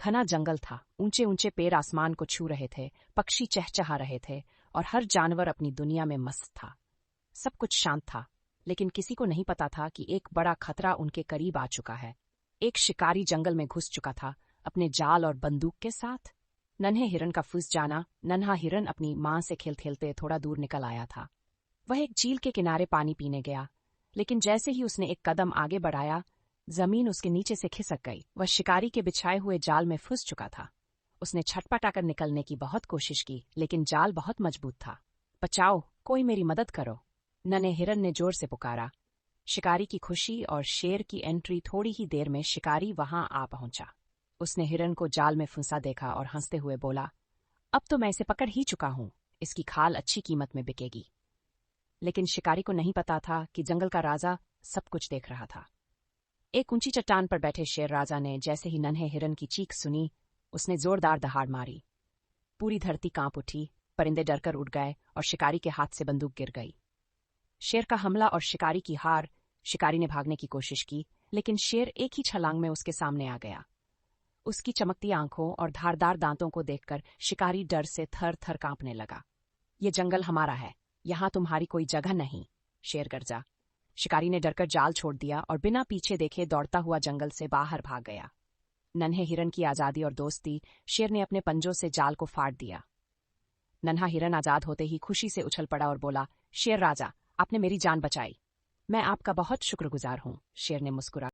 घना जंगल था, ऊंचे ऊंचे पेड़ आसमान को छू रहे थे, पक्षी चहचहा रहे थे और हर जानवर अपनी दुनिया में मस्त था। सब कुछ शांत था, लेकिन किसी को नहीं पता था कि एक बड़ा खतरा उनके करीब आ चुका है। एक शिकारी जंगल में घुस चुका था, अपने जाल और बंदूक के साथ। नन्हे हिरन का फंस जाना। नन्हा हिरन अपनी मां से खेल खेलते थोड़ा दूर निकल आया था। वह एक झील के किनारे पानी पीने गया, लेकिन जैसे ही उसने एक कदम आगे बढ़ाया, जमीन उसके नीचे से खिसक गई। वह शिकारी के बिछाए हुए जाल में फंस चुका था। उसने छटपटाकर निकलने की बहुत कोशिश की, लेकिन जाल बहुत मजबूत था। बचाओ, कोई मेरी मदद करो, नन्हे हिरन ने जोर से पुकारा। शिकारी की खुशी और शेर की एंट्री। थोड़ी ही देर में शिकारी वहां आ पहुंचा। उसने हिरन को जाल में फंसा देखा और हंसते हुए बोला, अब तो मैं इसे पकड़ ही चुका हूं, इसकी खाल अच्छी कीमत में बिकेगी। लेकिन शिकारी को नहीं पता था कि जंगल का राजा सब कुछ देख रहा था। एक ऊंची चट्टान पर बैठे शेर राजा ने जैसे ही नन्हे हिरन की चीख सुनी, उसने जोरदार दहाड़ मारी। पूरी धरती कांप उठी, परिंदे डरकर उड़ गए और शिकारी के हाथ से बंदूक गिर गई। शेर का हमला और शिकारी की हार। शिकारी ने भागने की कोशिश की, लेकिन शेर एक ही छलांग में उसके सामने आ गया। उसकी चमकती आंखों और धारदार दांतों को देखकर शिकारी डर से थर थर कांपने लगा। ये जंगल हमारा है, यहां तुम्हारी कोई जगह नहीं, शेर गरजा। शिकारी ने डरकर जाल छोड़ दिया और बिना पीछे देखे दौड़ता हुआ जंगल से बाहर भाग गया। नन्हे हिरन की आजादी और दोस्ती। शेर ने अपने पंजों से जाल को फाड़ दिया। नन्हा हिरन आजाद होते ही खुशी से उछल पड़ा और बोला, शेर राजा, आपने मेरी जान बचाई। मैं आपका बहुत शुक्रगुजार हूं, शेर ने मुस्कुरा